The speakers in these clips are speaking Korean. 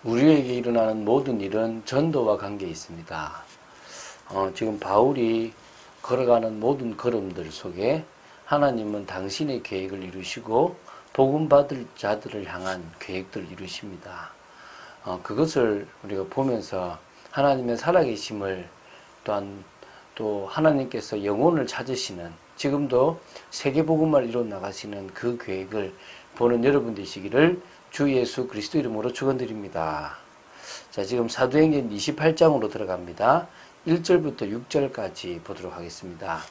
우리에게 일어나는 모든 일은 전도와 관계에 있습니다. 지금 바울이 걸어가는 모든 걸음들 속에 하나님은 당신의 계획을 이루시고 복음 받을 자들을 향한 계획들을 이루십니다. 그것을 우리가 보면서 하나님의 살아계심을 또한 또 하나님께서 영혼을 찾으시는 지금도 세계복음을 이뤄 나가시는 그 계획을 보는 여러분 되시기를 주 예수 그리스도 이름으로 축원드립니다. 자, 지금 사도행전 28장으로 들어갑니다. 1절부터 6절까지 보도록 하겠습니다.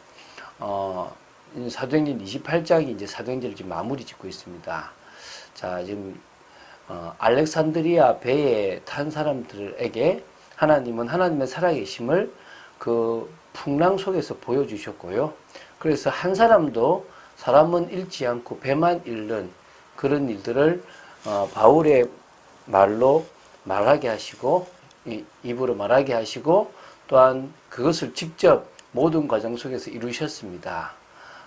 사도행전 28장이 이제 사도행전을 지금 마무리 짓고 있습니다. 자, 지금 알렉산드리아 배에 탄 사람들에게 하나님은 하나님의 살아계심을 그 풍랑 속에서 보여주셨고요. 그래서 한 사람은 잃지 않고 배만 잃는 그런 일들을 바울의 말로 말하게 하시고 입으로 말하게 하시고 또한 그것을 직접 모든 과정 속에서 이루셨습니다.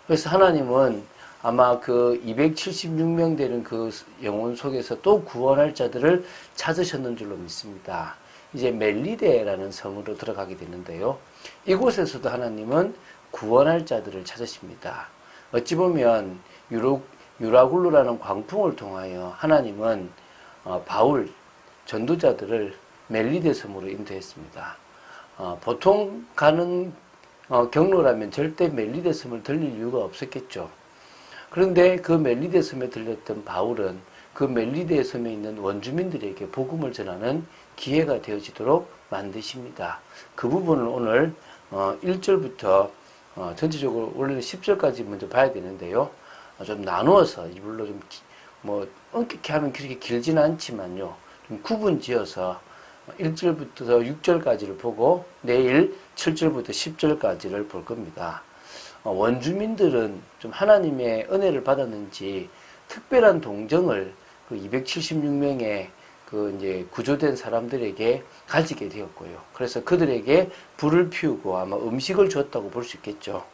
그래서 하나님은 아마 그 276명 되는 그 영혼 속에서 또 구원할 자들을 찾으셨는 줄로 믿습니다. 이제 멜리데라는 성으로 들어가게 되는데요. 이곳에서도 하나님은 구원할 자들을 찾으십니다. 어찌 보면 유라굴루라는 광풍을 통하여 하나님은 바울 전도자들을 멜리데 섬으로 인도했습니다. 보통 가는 경로라면 절대 멜리데 섬을 들릴 이유가 없었겠죠. 그런데 그 멜리데 섬에 들렸던 바울은 그 멜리데 섬에 있는 원주민들에게 복음을 전하는 기회가 되어지도록 만드십니다. 그 부분을 오늘 1절부터 전체적으로 원래는 10절까지 먼저 봐야 되는데요. 좀 나누어서 이불로 좀 엄격히 하면 그렇게 길지는 않지만요. 좀 구분 지어서 1절부터 6절까지를 보고 내일 7절부터 10절까지를 볼 겁니다. 원주민들은 좀 하나님의 은혜를 받았는지 특별한 동정을 그 276명의 그 이제 구조된 사람들에게 가지게 되었고요. 그래서 그들에게 불을 피우고 아마 음식을 줬다고 볼 수 있겠죠.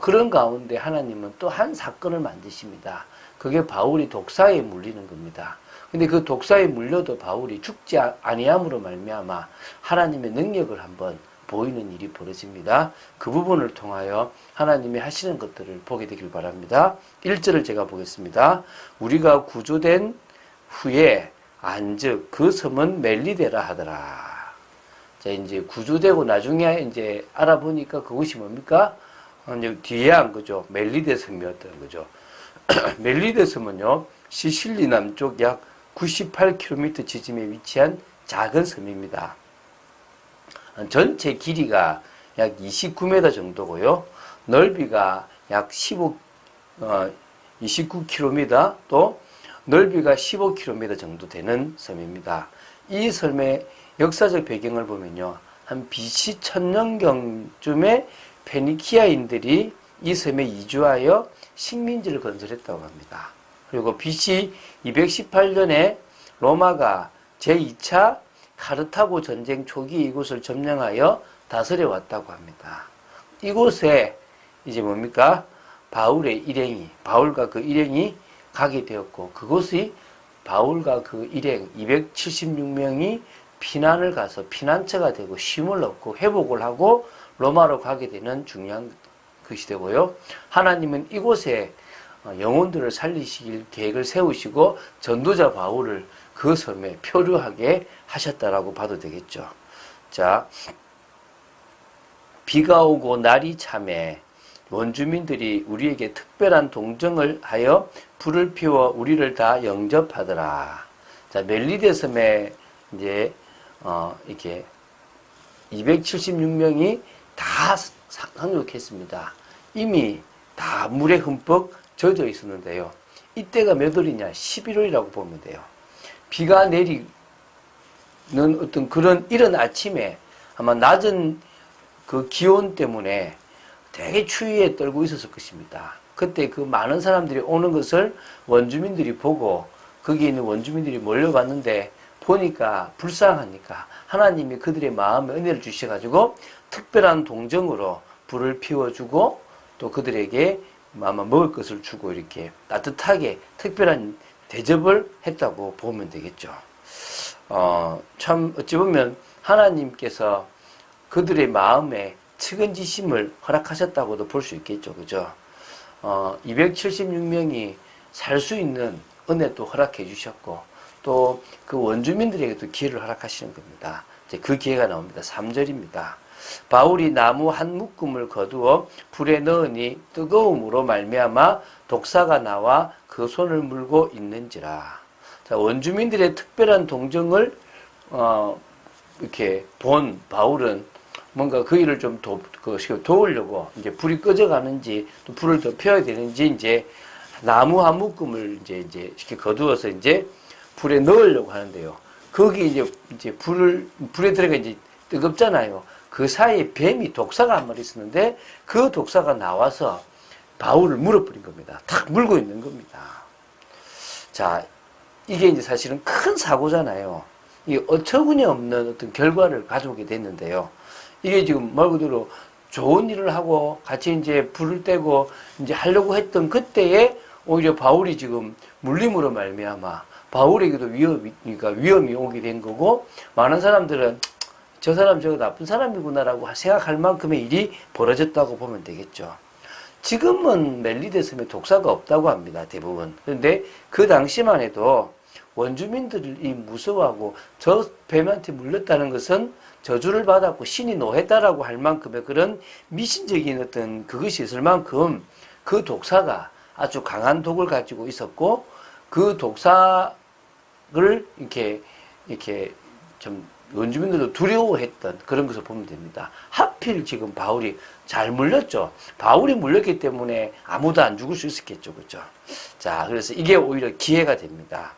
그런 가운데 하나님은 또 한 사건을 만드십니다. 그게 바울이 독사에 물리는 겁니다. 근데 그 독사에 물려도 바울이 죽지 아니함으로 말미암아 하나님의 능력을 한번 보이는 일이 벌어집니다. 그 부분을 통하여 하나님이 하시는 것들을 보게 되길 바랍니다. 1절을 제가 보겠습니다. 우리가 구조된 후에 안즉 그 섬은 멜리데라 하더라. 자, 이제 구조되고 나중에 이제 알아보니까 그것이 뭡니까? 이제 뒤에 한 거죠. 멜리데 섬이었던 거죠. 멜리데 섬은요, 시실리 남쪽 약 98km 지점에 위치한 작은 섬입니다. 전체 길이가 약 29m 정도고요. 넓이가 약 29km 또 넓이가 15km 정도 되는 섬입니다. 이 섬의 역사적 배경을 보면요. 한 BC 1000년경쯤에 페니키아인들이 이 섬에 이주하여 식민지를 건설했다고 합니다. 그리고 BC 218년에 로마가 제2차 카르타고 전쟁 초기 이곳을 점령하여 다스려 왔다고 합니다. 이곳에 이제 뭡니까? 바울과 그 일행이 가게 되었고, 그곳이 바울과 그 일행 276명이 피난을 가서 피난처가 되고 쉼을 얻고 회복을 하고 로마로 가게 되는 중요한 것이 되고요. 하나님은 이곳에 영혼들을 살리시길 계획을 세우시고 전도자 바울을 그 섬에 표류하게 하셨다라고 봐도 되겠죠. 자, 비가 오고 날이 참에 원주민들이 우리에게 특별한 동정을 하여 불을 피워 우리를 다 영접하더라. 자, 멜리데 섬에 이제 이렇게 276명이 다 상륙했습니다. 이미 다 물에 흠뻑 젖어 있었는데요. 이때가 몇 월이냐? 11월이라고 보면 돼요. 비가 내리는 어떤 그런 이른 아침에 아마 낮은 그 기온 때문에 되게 추위에 떨고 있었을 것입니다. 그때 그 많은 사람들이 오는 것을 원주민들이 보고 거기에 있는 원주민들이 몰려봤는데 보니까 불쌍하니까 하나님이 그들의 마음에 은혜를 주셔가지고 특별한 동정으로 불을 피워주고 또 그들에게 아마 먹을 것을 주고 이렇게 따뜻하게 특별한 대접을 했다고 보면 되겠죠. 참 어찌 보면 하나님께서 그들의 마음에 측은지심을 허락하셨다고도 볼 수 있겠죠. 그죠? 276명이 살 수 있는 은혜도 허락해 주셨고, 또 그 원주민들에게도 기회를 허락하시는 겁니다. 이제 그 기회가 나옵니다. 3절입니다. 바울이 나무 한 묶음을 거두어 불에 넣으니 뜨거움으로 말미암아 독사가 나와 그 손을 물고 있는지라. 자, 원주민들의 특별한 동정을 이렇게 본 바울은 뭔가 그 일을 좀 도우려고 이제 불이 꺼져가는지 또 불을 더 펴야 되는지 이제 나무 한 묶음을 이제 이렇게 거두어서 이제 불에 넣으려고 하는데요. 거기 이제 불에 들어가 이제 뜨겁잖아요. 그 사이에 뱀이 독사가 한 마리 있었는데 그 독사가 나와서 바울을 물어버린 겁니다. 탁 물고 있는 겁니다. 자, 이게 이제 사실은 큰 사고잖아요. 이게 어처구니없는 어떤 결과를 가져오게 됐는데요. 이게 지금 말 그대로 좋은 일을 하고 같이 이제 불을 떼고 이제 하려고 했던 그때에 오히려 바울이 지금 물림으로 말미암아 바울에게도 위험이 오게 된 거고, 많은 사람들은 저 사람 저거 나쁜 사람이구나라고 생각할 만큼의 일이 벌어졌다고 보면 되겠죠. 지금은 멜리데 섬에 독사가 없다고 합니다. 대부분. 그런데 그 당시만 해도 원주민들이 무서워하고 저 뱀한테 물렸다는 것은 저주를 받았고 신이 노했다라고 할 만큼의 그런 미신적인 어떤 그것이 있을 만큼 그 독사가 아주 강한 독을 가지고 있었고, 그 독사를 이렇게 좀 원주민들도 두려워했던 그런 것을 보면 됩니다. 하필 지금 바울이 잘 물렸죠. 바울이 물렸기 때문에 아무도 안 죽을 수 있었겠죠. 그죠? 자, 그래서 이게 오히려 기회가 됩니다.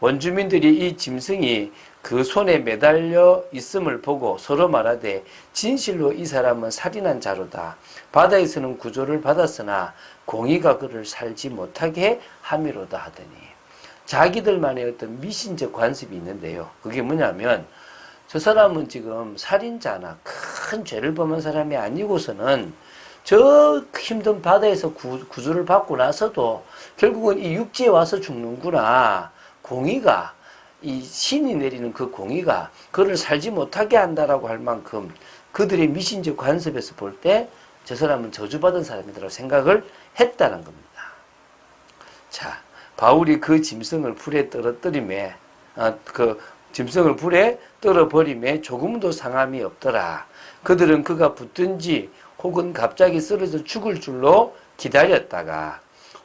원주민들이 이 짐승이 그 손에 매달려 있음을 보고 서로 말하되 진실로 이 사람은 살인한 자로다. 바다에서는 구조를 받았으나 공의가 그를 살지 못하게 함이로다 하더니, 자기들만의 어떤 미신적 관습이 있는데요. 그게 뭐냐면 저 사람은 지금 살인자나 큰 죄를 범한 사람이 아니고서는 저 힘든 바다에서 구조를 받고 나서도 결국은 이 육지에 와서 죽는구나. 공의가, 이 신이 내리는 그 공의가 그를 살지 못하게 한다라고 할 만큼 그들의 미신적 관습에서 볼 때 저 사람은 저주받은 사람이라고 생각을 했다는 겁니다. 자, 바울이 그 짐승을 불에 떨어뜨림에, 그 짐승을 불에 떨어버림에 조금도 상함이 없더라. 그들은 그가 붙든지 혹은 갑자기 쓰러져 죽을 줄로 기다렸다가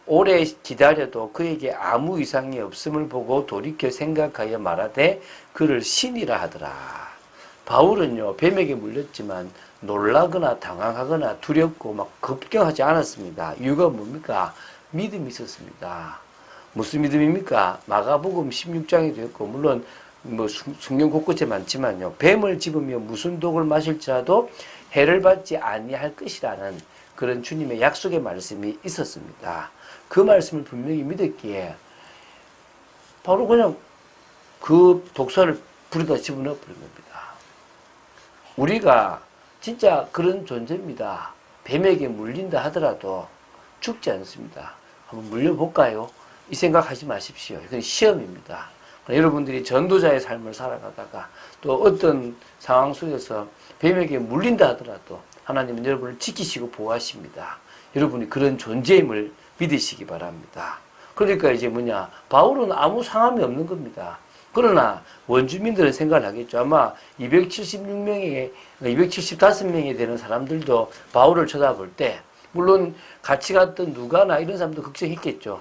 오래 기다려도 그에게 아무 이상이 없음을 보고 돌이켜 생각하여 말하되 그를 신이라 하더라. 바울은요, 뱀에게 물렸지만 놀라거나 당황하거나 두렵고 막 걱정하지 않았습니다. 이유가 뭡니까? 믿음이 있었습니다. 무슨 믿음입니까? 마가복음 16장에도 있고, 물론 뭐 성경 곳곳에 많지만요, 뱀을 집으며 무슨 독을 마실지라도 해를 받지 아니할 것이라는 그런 주님의 약속의 말씀이 있었습니다. 그 말씀을 분명히 믿었기에 바로 그냥 그 독사를 불에다 집어넣어 버린 겁니다. 우리가 진짜 그런 존재입니다. 뱀에게 물린다 하더라도 죽지 않습니다. 한번 물려볼까요? 이 생각하지 마십시오. 이건 시험입니다. 여러분들이 전도자의 삶을 살아가다가 또 어떤 상황 속에서 뱀에게 물린다 하더라도 하나님은 여러분을 지키시고 보호하십니다. 여러분이 그런 존재임을 믿으시기 바랍니다. 그러니까 이제 뭐냐, 바울은 아무 상함이 없는 겁니다. 그러나 원주민들은 생각을 하겠죠. 아마 275명에 되는 사람들도 바울을 쳐다볼 때, 물론 같이 갔던 누가나 이런 사람도 걱정했겠죠.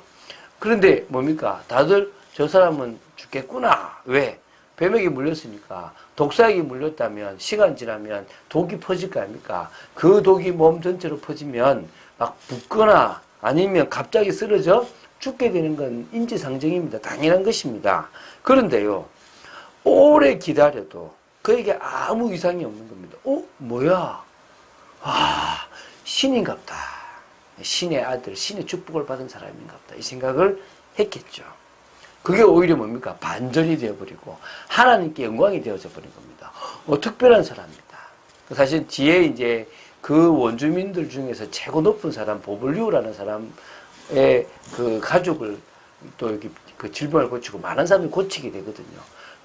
그런데 뭡니까? 다들 저 사람은 죽겠구나. 왜? 뱀에게 물렸으니까. 독사에게 물렸다면 시간 지나면 독이 퍼질 거 아닙니까? 그 독이 몸 전체로 퍼지면 막 붓거나 아니면 갑자기 쓰러져 죽게 되는 건 인지상정입니다. 당연한 것입니다. 그런데요, 오래 기다려도 그에게 아무 이상이 없는 겁니다. 뭐야? 신인갑다. 신의 아들, 신의 축복을 받은 사람인갑다. 이 생각을 했겠죠. 그게 오히려 뭡니까? 반전이 되어버리고 하나님께 영광이 되어져 버린 겁니다. 특별한 사람입니다. 사실 뒤에 이제 그 원주민들 중에서 최고 높은 사람, 보블리오라는 사람의 그 가족을 또 이렇게 그 질병을 고치고 많은 사람들이 고치게 되거든요.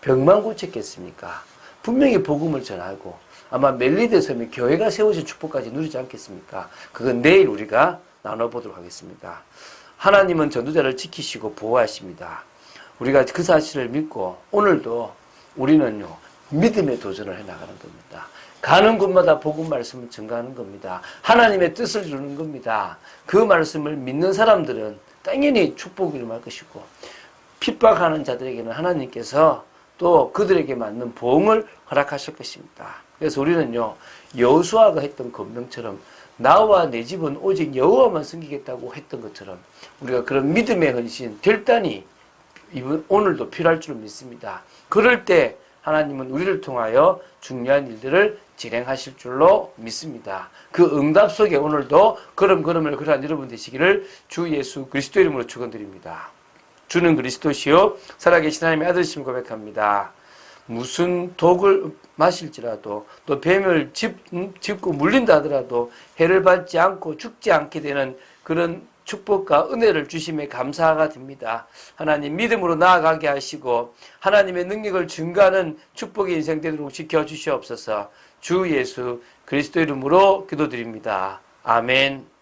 병만 고쳤겠습니까? 분명히 복음을 전하고 아마 멜리데 섬에 교회가 세워진 축복까지 누리지 않겠습니까? 그건 내일 우리가 나눠보도록 하겠습니다. 하나님은 전도자를 지키시고 보호하십니다. 우리가 그 사실을 믿고 오늘도 우리는요, 믿음의 도전을 해나가는 겁니다. 가는 곳마다 복음 말씀을 전가하는 겁니다. 하나님의 뜻을 이루는 겁니다. 그 말씀을 믿는 사람들은 당연히 축복을 임할 것이고, 핍박하는 자들에게는 하나님께서 또 그들에게 맞는 보응을 허락하실 것입니다. 그래서 우리는요, 여호수아가 했던 권명처럼 나와 내 집은 오직 여호와만 섬기겠다고 했던 것처럼 우리가 그런 믿음의 헌신, 결단이 오늘도 필요할 줄 믿습니다. 그럴 때 하나님은 우리를 통하여 중요한 일들을 진행하실 줄로 믿습니다. 그 응답 속에 오늘도 걸음걸음을 걸어간 여러분 되시기를 주 예수 그리스도 이름으로 축원드립니다. 주는 그리스도시요 살아계신 하나님의 아들이심을 고백합니다. 무슨 독을 마실지라도 또 뱀을 짚고 물린다 하더라도 해를 받지 않고 죽지 않게 되는 그런 축복과 은혜를 주심에 감사가 됩니다. 하나님 믿음으로 나아가게 하시고 하나님의 능력을 증가하는 축복의 인생 되도록 지켜주시옵소서. 주 예수 그리스도 이름으로 기도드립니다. 아멘.